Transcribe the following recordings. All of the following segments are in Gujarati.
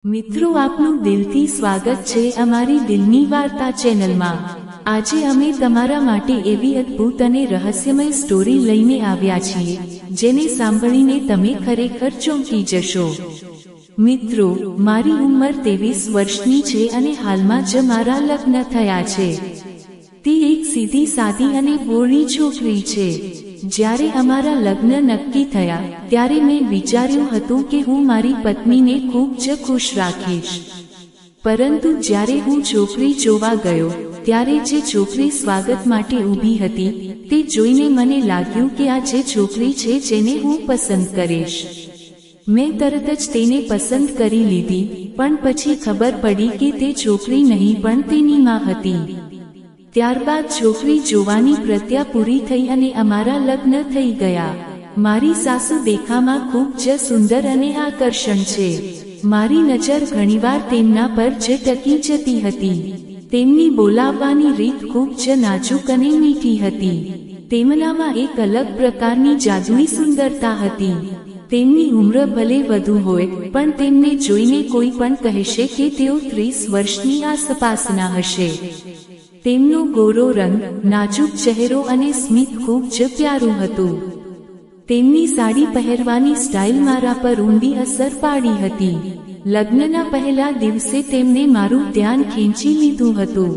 મિત્રો આપનું દિલથી સ્વાગત છે અમારી દિલની વાર્તા ચેનલમાં। આજે અમે તમારા માટે એવી અદ્ભુત અને રહસ્યમય સ્ટોરી લઈને આવ્યા છીએ જેને સાંભળીને તમે ખરેખર ચોંકી જશો। મિત્રો, મારી ઉંમર 23 વર્ષની છે અને હાલમાં જ મારા લગ્ન થયા છે। તે એક સીધી સાદી અને ભોળી છોકરી છે। જ્યારે અમારા લગ્ન નક્કી થયા ત્યારે મેં વિચાર્યું હતું કે હું મારી પત્નીને ખૂબ જ ખુશ રાખીશ, પરંતુ જ્યારે હું છોકરી જોવા ગયો ત્યારે જે છોકરી સ્વાગત માટે ઊભી હતી તે જોઈને મને લાગ્યું કે આ જે છોકરી છે જેને હું પસંદ કરીશ। મેં તરત જ તેને પસંદ કરી લીધી, પણ પછી ખબર પડી કે તે છોકરી નહીં પણ તેની માં હતી। ત્યારબાદ છોકરી જોવાની પ્રક્રિયા પૂરી થઈ અને અમારા લગ્ન થઈ ગયા। મારી સાસુ દેખામાં ખૂબ જ સુંદર અને આકર્ષણ છે। મારી નજર ઘણીવાર તેમના પર જ ટકી જતી હતી। તેમની બોલાવવાની રીત ખૂબ જ નાજુક અને મીઠી હતી। તેમનામાં એક અલગ પ્રકારની જાદુઈ સુંદરતા હતી। તેમની ઉંમર ભલે વધુ હોય પણ તેમને જોઈને કોઈ પણ કહેશે કે તેઓ 30 વર્ષની આસપાસના હશે। તેમનો ગોરો રંગ, નાજુક ચહેરો અને સ્મિત ખૂબ જ પ્યારું હતું। તેમની સાડી પહેરવાની સ્ટાઇલ મારા પર ઊંડી અસર પાડી હતી। લગ્નના પહેલા દિવસે તેમને મારું ધ્યાન ખેંચી લીધું હતું।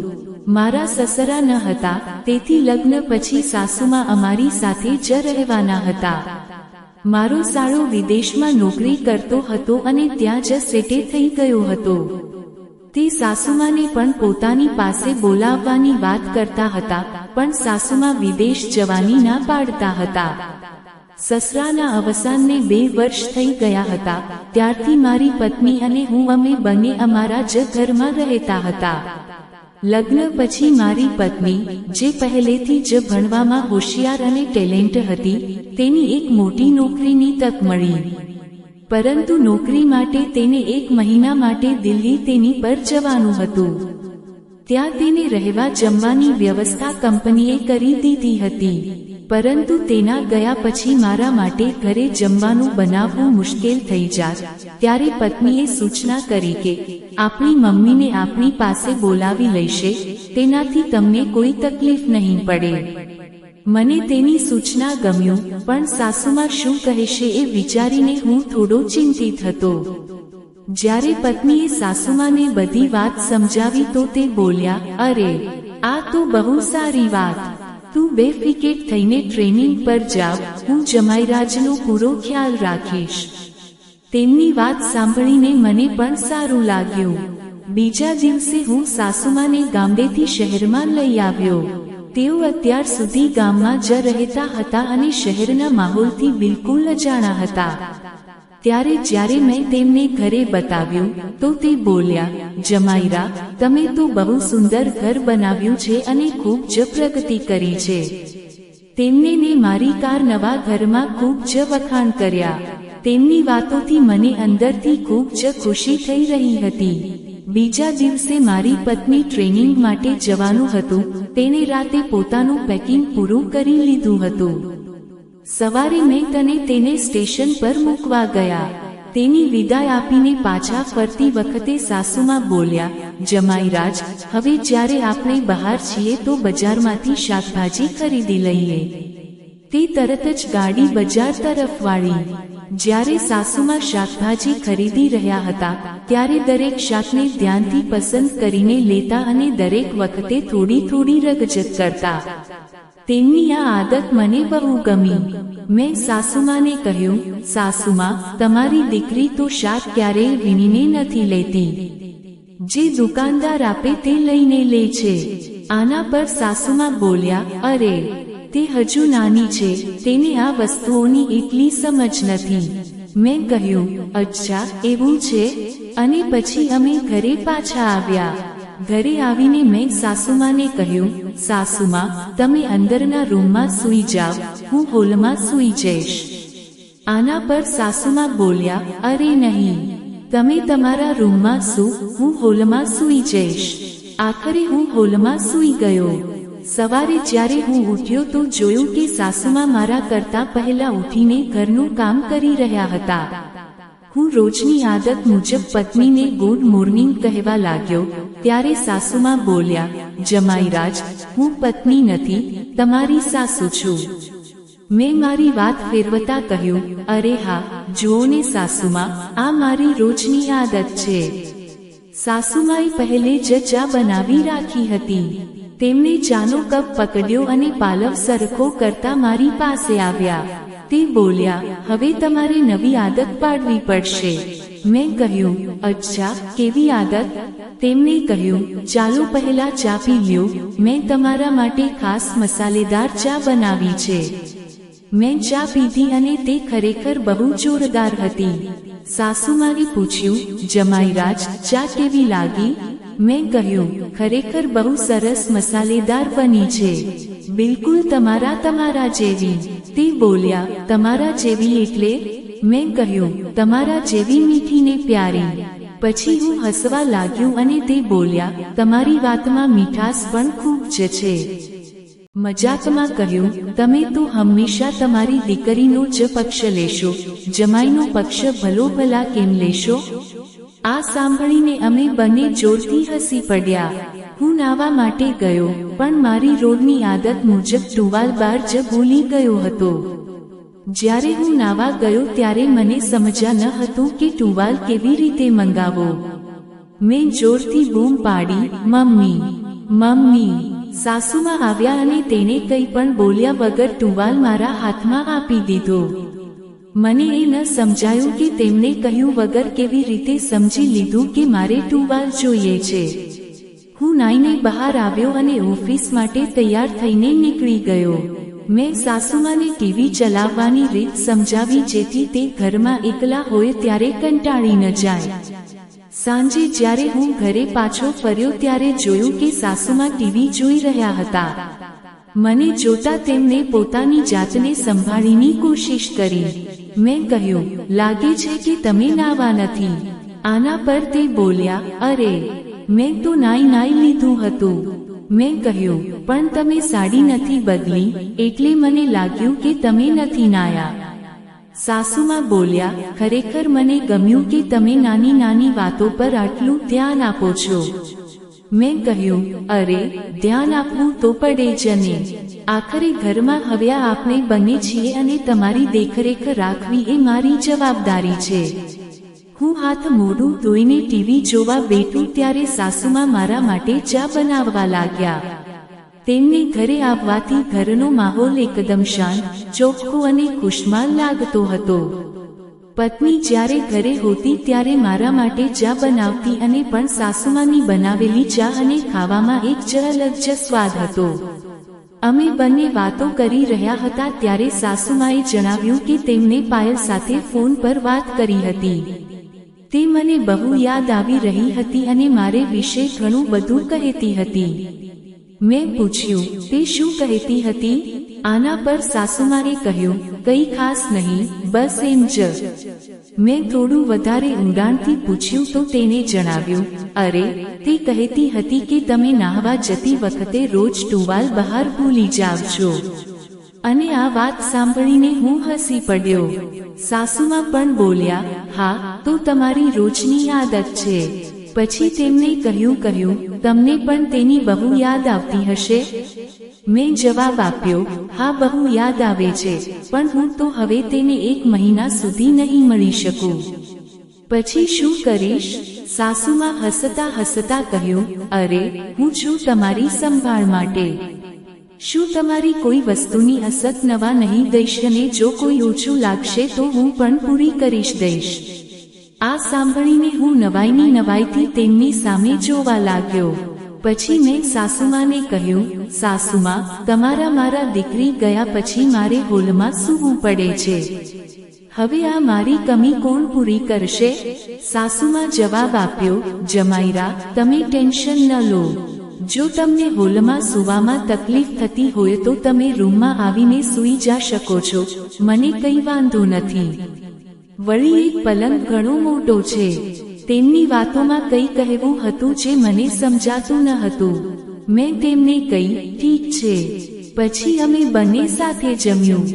મારા સસરા ન હતા, તેથી લગ્ન પછી સાસુમાં અમારી સાથે જ રહેવાના હતા। મારો સાળો વિદેશમાં નોકરી કરતો હતો અને ત્યાં જ સેટે થઈ ગયો હતો। તે સાસુમાને પણ પોતાની પાસે બોલાવવાની વાત કરતા હતા, પણ સાસુમા વિદેશ જવાની ના પાડતા હતા। સસરાના અવસાનને 2 વર્ષ થઈ ગયા હતા ત્યારથી મારી પત્ની અને હું અમે બંને અમારા જ ઘરમાં રહેતા હતા। લગ્ન પછી મારી પત્ની, જે પહેલેથી જ ભણવામાં હોશિયાર અને ટેલેન્ટ હતી, તેની એક મોટી નોકરીની તક મળી, પરંતુ નોકરી માટે તેને 1 મહિના માટે દિલ્હી તેની પર જવાનું હતું। ત્યાં તેને રહેવા જમવાની વ્યવસ્થા કંપનીએ કરી દીધી હતી, પરંતુ તેના ગયા પછી મારા માટે ઘરે જમવાનું બનાવવું મુશ્કેલ થઈ જાત ત્યારે પત્નીએ સૂચના કરી કે આપણી મમ્મીને આપણી પાસે બોલાવી લઈશે, તેનાથી તમને કોઈ તકલીફ નહીં પડે। મને તેની સૂચના ગમ્યું, પણ સાસુમાં શું કહેશે એ વિચારીને હું થોડો ચિંતિત હતો। જ્યારે પત્નીએ સાસુમાને બધી વાત સમજાવી તો તે બોલ્યા, અરે, આ તો બહુ સારી વાત, તું બેફિકર થઈને ટ્રેનિંગ પર જાવ, હું જમાઈરાજનો પૂરો ખ્યાલ રાખીશ। તેમની વાત સાંભળીને મને પણ સારું લાગ્યું। બીજા દિવસે હું સાસુમાને ગામડેથી શહેરમાં લઈ આવ્યો। તેઓ અત્યાર સુધી ગામમાં જ રહેતા હતા અને શહેરના માહોલથી બિલકુલ અજાણા હતા। ત્યારે જ્યારે મેં તેમને ઘરે બતાવ્યું તો તે બોલ્યા, જમાઈરા, તમે તો બહુ સુંદર ઘર બનાવ્યું છે અને ખૂબ જ પ્રગતિ કરી છે। તેમને ને મારી કાર નવા ઘરમાં ખૂબ જ વખાણ કર્યા। તેમની વાતોથી મને અંદરથી ખૂબ જ ખુશી થઈ રહી હતી। બીજા દિવસે મારી પત્ની ટ્રેનિંગ માટે જવાનું હતું, તેને રાતે પોતાનું પેકિંગ પૂરું કરી લીધું હતું। સવારે મેં તેને સ્ટેશન પર મૂકવા ગયા। તેની વિદાય આપીને પાછા ફરતી વખતે સાસુમાં બોલ્યા, જમાઈરાજ, હવે જ્યારે આપણે બહાર છીએ તો બજારમાંથી શાકભાજી ખરીદી લઈએ। તે તરત જ ગાડી બજાર તરફ વાળી। જ્યારે સાસુમાં શાકભાજી ખરીદી રહ્યા હતા ત્યારે દરેક શાકને ધ્યાનથી પસંદ કરીને લેતા અને દરેક વખતે થોડી થોડી રગજત કરતા। તેમની આ આદત મને બહુ ગમી। મેં સાસુમાને કહ્યું, સાસુમા, તમારી દીકરી તો શાક ક્યારેય વીણીને નથી લેતી, જે દુકાનદાર આપે તે લઈને લે છે। આના પર સાસુમા બોલ્યા, અરે, તે હજુ નાની છે, તેને આ વસ્તુઓની એટલી સમજ નથી। મેં કહ્યું, અચ્છા, એવું છે? અને પછી અમે ઘરે પાછા આવ્યા। ઘરે આવીને મેં સાસુમાને કહ્યું, સાસુમા, તમે અંદરના રૂમમાં સૂઈ જાઓ, હું હોલમાં સૂઈ જઈશ। આના પર સાસુમા બોલ્યા, અરે નહીં, તમે તમારા રૂમમાં સૂ, હું હોલમાં સૂઈ જઈશ। આખરે હું હોલમાં સૂઈ ગયો। સવારે જ્યારે હું ઉઠ્યો તો જોયું કે સાસુમા મારા કરતા પહેલા ઉઠીને ઘરનું કામ કરી રહ્યા હતા। હું રોજની આદત મુજબ પત્નીને ગુડ મોર્નિંગ કહેવા લાગ્યો ત્યારે સાસુમાં બોલ્યા, જમાઈરાજ, હું પત્ની નથી, તમારી સાસુ છું. મેં મારી વાત ફેરવતા કહ્યું, અરે હા, જુઓ ને સાસુમાં, આ મારી રોજની આદત છે. સાસુમાએ પહેલે જ ચા બનાવી રાખી હતી. તેમણે ચાનો કપ પકડ્યો અને પાલવ સરખો કરતા મારી પાસે આવ્યા. તે બોલ્યા, હવે તમારે નવી આદત પાડવી પડશે. મેં કહ્યું, અચ્છા, કેવી આદત? તેમણે કહ્યું, ચાલો પહેલા ચા પી લ્યો, મેં તમારા માટે ખાસ મસાલેદાર ચા બનાવી છે. મેં ચા પીધી અને તે ખરેખર બહુ જોરદાર હતી. સાસુમાએ પૂછ્યું, જમાઈરાજ, ચા કેવી લાગી? મેં કહ્યું, ખરેખર બહુ સરસ મસાલેદાર બની છે, બિલકુલ તમારા જેવી. તે બોલ્યા, તમારા જેવી એટલે? મેં કહ્યું, તમારા જેવી મીઠી ને પ્યારી. પછી હું હસવા લાગ્યું અને તે બોલ્યા, તમારી વાતમાં મીઠાશ પણ ખૂબ જ છે. મજાકમાં કહ્યું, તમે તો હંમેશા તમારી દીકરીનો જ પક્ષ લેશો, જમાઈનો પક્ષ ભલો ભલા કેમ લેશો? આ સાંભળીને અમે બંને જોરથી હસી પડ્યા. હું નાવા માટે ગયો, પણ મારી રોજની આદત મુજબ ટુવાલ બાર જ ભૂલી ગયો હતો. જ્યારે હું નાવા ગયો ત્યારે મને સમજ્યા ન હતું કે ટુવાલ કેવી રીતે મંગાવો. મેં જોરથી બૂમ પાડી, મમ્મી, મમ્મી. સાસુમાં આવ્યા અને તેને કંઈ પણ બોલ્યા વગર ટુવાલ મારા હાથમાં આપી દીધો. મને એ ન સમજાયું કે તેમને કહ્યું વગર કેવી રીતે સમજી લીધું કે મારે ટુવાલ જોઈએ છે. હું નાઈને બહાર આવ્યો અને ઓફિસ માટે તૈયાર થઈને નીકળી ગયો. મેં સાસુમાને ટીવી ચલાવવાની રીત સમજાવી જેથી તે ઘરમાં એકલા હોય ત્યારે કંટાળી ન જાય. સાંજે જ્યારે હું ઘરે પાછો ફર્યો ત્યારે જોયું કે સાસુમાં ટીવી જોઈ રહ્યા હતા. મને જોતા તેમણે પોતાની જાતને સંભાળીની કોશિશ કરી. મેં કહ્યું, લાગે છે કે તમે નાવા નથી. આના પર તે બોલ્યા, અરે, મેં તો નાઈ લીધું હતું. મેં કહ્યું, પણ તમે સાડી નથી બદલી, એટલે મને લાગ્યું કે તમે નથી નાયા. સાસુમાં બોલ્યા, ખરેખર મને ગમ્યું કે તમે નાની નાની વાતો પર આટલું ધ્યાન આપો છો. મેં કહ્યું, અરે, ધ્યાન આપવું તો પડે જ ને. આખરે ઘરમાં હવે આપણે બંને છીએ અને તમારી દેખરેખ રાખવી એ મારી જવાબદારી છે. હું હાથ મોઢું ધોઈને ટીવી જોવા બેઠું ત્યારે સાસુમાં મારા માટે ચા બનાવવા લાગ્યા. તેમને ઘરે આવવાથી ઘરનો માહોલ એકદમ શાંત, ચોખ્ખો અને ખુશમાલ લાગતો હતો. પત્ની જ્યારે ઘરે હોતી ત્યારે મારા માટે ચા બનાવતી અને પણ સાસુમાની બનાવેલી ચા અને ખાવામાં એક જ અલગ જ સ્વાદ હતો. અમે બંને વાતો કરી રહ્યા હતા ત્યારે સાસુમાએ જણાવ્યું કે તેમને પાયલ સાથે ફોન પર વાત કરી હતી. તે મને બહુ યાદ આવી રહી હતી અને મારે વિશે ઘણું બધું કહેતી હતી. મેં પૂછ્યું, તે શું કહેતી હતી? આના પર સાસુમાએ કહ્યું, કંઈ ખાસ નહીં, બસ એમ જ. મેં થોડું વધારે ઊંડાણથી પૂછ્યું તો તેને જણાવ્યું, અરે, તે કહેતી હતી કે તમે નાહવા જતી વખતે રોજ ટુવાલ બહાર ભૂલી જાવ છો. અને આ વાત સાંભળીને હું હસી પડ્યો. સાસુમાં પણ બોલ્યા, હા, તો તમારી રોજની આદત છે. પછી તેમને કહ્યું, તમને પણ તેની બહુ યાદ આવતી હશે? મેં જવાબ આપ્યો, હા, બહુ યાદ આવે છે, પણ હું તો હવે તેને 1 મહિના સુધી નહીં મળી શકું. પછી શું કરીશ? સાસુમાં હસતા હસતા કહ્યું, અરે, હું છું તમારી સંભાળ માટે. શું તમારી કોઈ વસ્તુની અસત નવા નહીં દઈશ અને જો કોઈ ઓછું લાગશે તો હું પણ પૂરી કરીશ દઈશ. આ સાંભળીને હું નવાઈથી તેમની સામે જોવા લાગ્યો. પછી મેં સાસુમાને કહ્યું, સાસુમા, તમારા મારા દીકરી ગયા પછી મારે હોલમાં સૂવું પડે છે. હવે આ મારી કમી કોણ પૂરી કરશે? સાસુમાં જવાબ આપ્યો, જમાઈરા, તમે ટેન્શન ન લો. જો તમને હોલમાં સૂવામાં તકલીફ થતી હોય તો તમે રૂમમાં આવીને સૂઈ જા શકો છો, મને કંઈ વાંધો નથી. વળી એક પલંગ ઘણો મોટો છે. તેમની વાતોમાં કંઈ કહેવું હતું જે મને સમજાતું ન હતું. મેં તેમને કહી, ઠીક છે. પછી અમે બંને સાથે જમ્યું.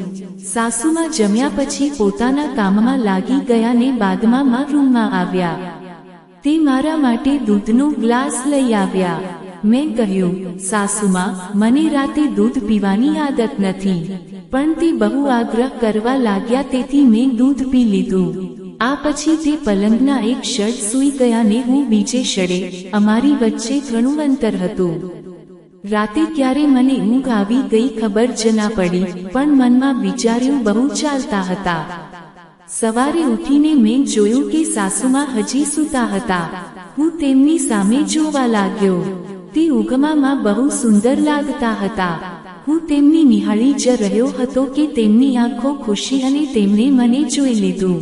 સાસુમાં જમ્યા પછી પોતાના કામમાં લાગી ગયા ને બાદમાં માં રૂમમાં આવ્યા. તે મારા માટે દૂધનો ગ્લાસ લઈ આવ્યા. મેં કહ્યું, સાસુમાં, મને રાતે દૂધ પીવાની આદત નથી, પણ તે બહુ આગ્રહ કરવા લાગ્યા તેથી મેં દૂધ પી લીધું. આ પછી તે પલંગના એક શેડ સૂઈ ગયા ને હું બીજે શેડે. અમારી વચ્ચે ઘણું અંતર હતું. રાતે ક્યારે મને ઊંઘ આવી ગઈ ખબર જ ના પડી, પણ મનમાં વિચાર્યું બહુ ચાલતા હતા. સવારે ઉઠીને મેં જોયું કે સાસુમાં હજી સૂતા હતા. હું તેમની સામે જોવા લાગ્યો. તે ઊંઘમાં બહુ સુંદર લાગતા હતા. હું તેમની નિહાળી જ રહ્યો હતો કે તેમની આંખો ખુશી અને તેમણે મને જોઈ લીધું.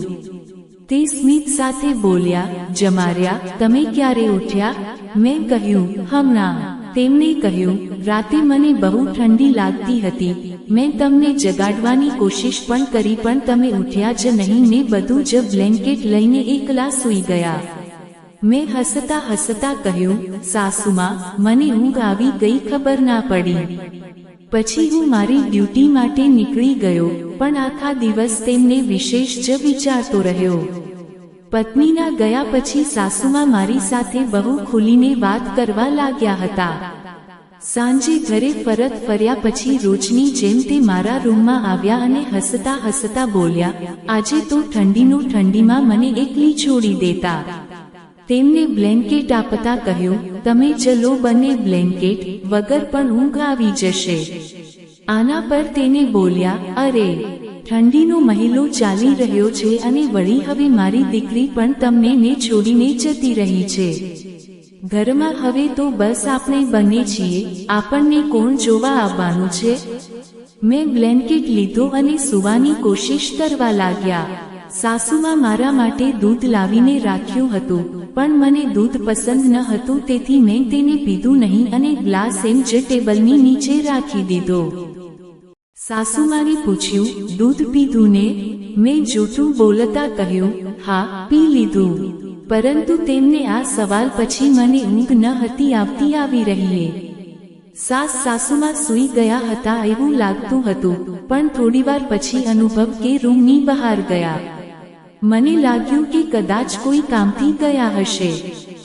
તે સ્મિત સાથે બોલ્યા, જમાર્યા, તમે ક્યારે ઉઠ્યા? મેં કહ્યું, હમણાં. તેમણે કહ્યું, રાતે મને બહુ ઠંડી લાગતી હતી. મેં તમને જગાડવાની કોશિશ પણ કરી પણ તમે ઉઠ્યા જ નહીં ને બધું જ બ્લેન્કેટ લઈને એકલા સૂઈ ગયા. મેં હસતા હસતા કહ્યું, સાસુમાં, મને ઊંઘ આવી ગઈ ખબર ના પડી. પછી હું મારી ડ્યુટી માટે નીકળી ગયો, પણ આખા દિવસ તેમને વિશેષ જ વિચારતો રહ્યો. પત્નીના ગયા પછી સાસુમાં મારી સાથે બહુ ખુલીને વાત કરવા લાગ્યા હતા. સાંજે ઘરે પરત ફર્યા પછી રોજની જેમ તે મારા રૂમમાં આવ્યા અને હસતા હસતા બોલ્યા, આજે તો ઠંડીમાં મને એકલી છોડી દેતા. તેમને બ્લેન્કેટ આપતા કહ્યું, તમે ચલો બંને બ્લેન્કેટ, વગર પણ ઊંઘ આવી જશે. આના પર તેને બોલ્યા, અરે, ઠંડીનો મહિનો ચાલી રહ્યો છે અને વળી હવે મારી દીકરી પણ તમને ને છોડીને જતી રહી છે. ઘરમાં હવે તો બસ આપણે બંને છીએ, આપણને કોણ જોવા આવવાનું છે? મેં બ્લેન્કેટ લીધો અને સૂવાની કોશિશ કરવા લાગ્યા. સાસુમાં મારા માટે દૂધ લાવીને રાખ્યું હતું, પણ મને દૂધ પસંદ ન હતું તેથી મેં તેને પીધું નહીં અને ગ્લાસ એમ જ ટેબલની નીચે રાખી દીધો. સાસુમાને પૂછ્યું, દૂધ પીધું ને? મેં જૂઠું બોલતા કહ્યું, હા, પી લીધું. પરંતુ તેમને આ સવાલ પછી મને ઊંઘ ન હતી આવી રહી. સાસુમાં સૂઈ ગયા હતા એવું લાગતું હતું, પણ થોડીવાર પછી અનુભવ કે રૂમની બહાર ગયા. મને લાગ્યું કે કદાચ કોઈ કામથી ગયા હશે.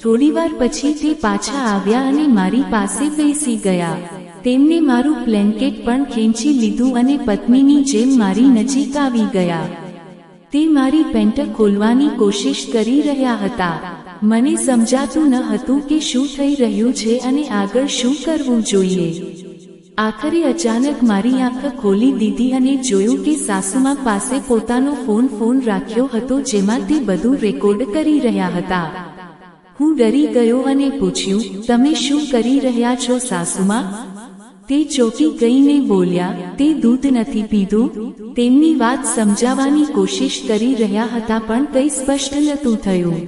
થોડીવાર પછી તે પાછા આવ્યા અને મારી પાસે બેસી ગયા. તેમને મારું બ્લેન્કેટ પણ ખેંચી લીધું અને પત્નીની જેમ મારી નજીક આવી ગયા. તે મારી પેન્ટ ખોલવાની કોશિશ કરી રહ્યા હતા. મને સમજાતું ન હતું કે શું થઈ રહ્યું છે અને આગળ શું કરવું જોઈએ. આખરે અચાનક મારી આંખ ખોલી દીધી અને જોયું કે સાસુમા પાસે પોતાનો ફોન રાખ્યો હતો જેમાં તે બધું રેકોર્ડ કરી રહ્યા હતા. હું ડરી ગયો અને પૂછ્યું, તમે શું કરી રહ્યા છો સાસુમા? તે ચોંકી ગઈને બોલ્યા, તે દૂધ નથી પીધું. તેમની વાત સમજાવવાની કોશિશ કરી રહ્યા હતા પણ કંઈ સ્પષ્ટ નહોતું થયું.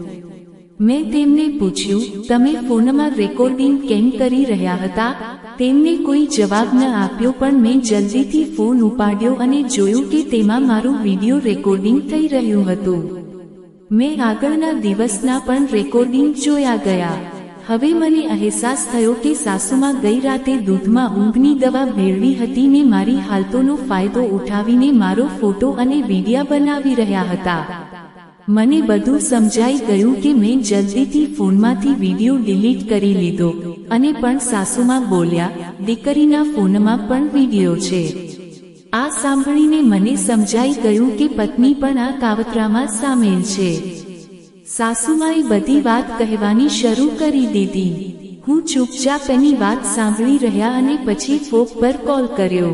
મેં તેમને પૂછ્યું, તમે ફોનમાં રેકોર્ડિંગ કેમ કરી રહ્યા હતા? તેમને કોઈ જવાબ ન આપ્યો પણ મેં જલ્દીથી ફોન ઉપાડ્યો અને જોયું કે તેમાં મારું વિડિયો રેકોર્ડિંગ થઈ રહ્યું હતું. મેં આગળના દિવસના પણ રેકોર્ડિંગ જોયા ગયા. હવે મને અહેસાસ થયો કે સાસુમાં ગઈ રાતે દૂધમાં ઊંઘની દવા ભેળવી હતી ને મારી હાલતોનો ફાયદો ઉઠાવીને મારો ફોટો અને વિડિયા બનાવી રહ્યા હતા. મને બધું સમજાઈ ગયું કે મેં જલ્દીથી ફોનમાંથી વિડિયો ડિલીટ કરી લીધો અને પણ સાસુમાં બોલ્યા, દીકરીના ફોનમાં પણ વિડિયો છે. આ સાંભળીને મને સમજાઈ ગયું કે પત્ની પણ આ કાવતરામાં સામેલ છે. સાસુમાએ બધી વાત કહેવાની શરૂ કરી દીધી. હું ચૂપચાપ એની વાત સાંભળી રહ્યા અને પછી ફોન પર કોલ કર્યો.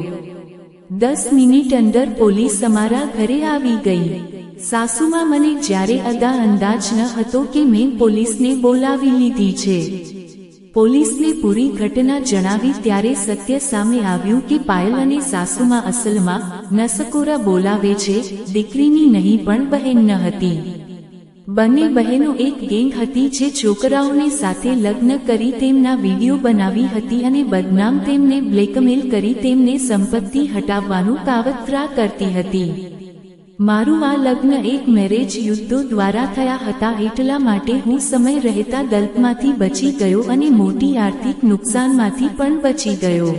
10 મિનિટ અંદર પોલીસ અમારા ઘરે આવી ગઈ. સાસુમાં મને જ્યારે અંદાજ ન હતો કે મેં પોલીસને બોલાવી લીધી છે. પોલીસને પૂરી ઘટના જણાવી ત્યારે સત્ય સામે આવ્યું કે પાયલ અને સાસુમાં અસલમાં નસકોરા બોલાવે છે. દીકરીની નહીં પણ બહેન ન હતી. બંને બહેનો એક ગેંગ હતી જે છોકરાઓને સાથે લગ્ન કરી તેમના વિડીયો બનાવી હતી અને બદનામ તેમને બ્લેકમેલ કરી તેમને સંપત્તિ હટાવવાનું કાવતરા કરતી હતી. મારું આ લગ્ન એક મેરેજ યુદ્ધો દ્વારા થયા હતા એટલા માટે હું સમય રહેતા દલ્પમાંથી બચી ગયો અને મોટી આર્થિક નુકસાનમાંથી પણ બચી ગયો.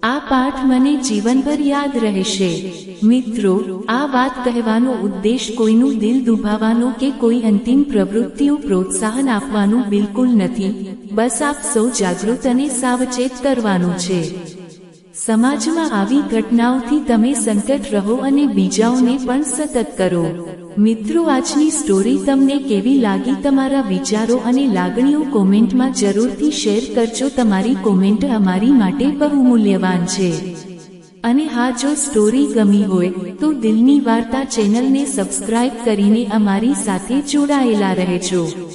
આ પાઠ મને જીવનભર યાદ રહેશે. મિત્રો, આ વાત કહેવાનો ઉદ્દેશ કોઈનું દિલ દુભાવવાનો કે કોઈ અંતિમ પ્રવૃત્તિઓ પ્રોત્સાહન આપવાનું બિલકુલ નથી. બસ આપ સૌ જાગૃત અને સાવચેત કરવાનું છે. સમાજમાં આવી ઘટનાઓથી તમે સંકટ રહો અને બીજાઓને પણ સતત કરો. મિત્રો, આજની સ્ટોરી તમને કેવી લાગી? તમારા વિચારો અને લાગણીઓ કોમેન્ટમાં જરૂરથી શેર કરજો. તમારી કોમેન્ટ અમારી માટે બહુ મૂલ્યવાન છે. અને હા, જો સ્ટોરી ગમી હોય તો દિલની વાર્તા ચેનલને સબસ્ક્રાઇબ કરીને અમારી સાથે જોડાયેલા રહેજો.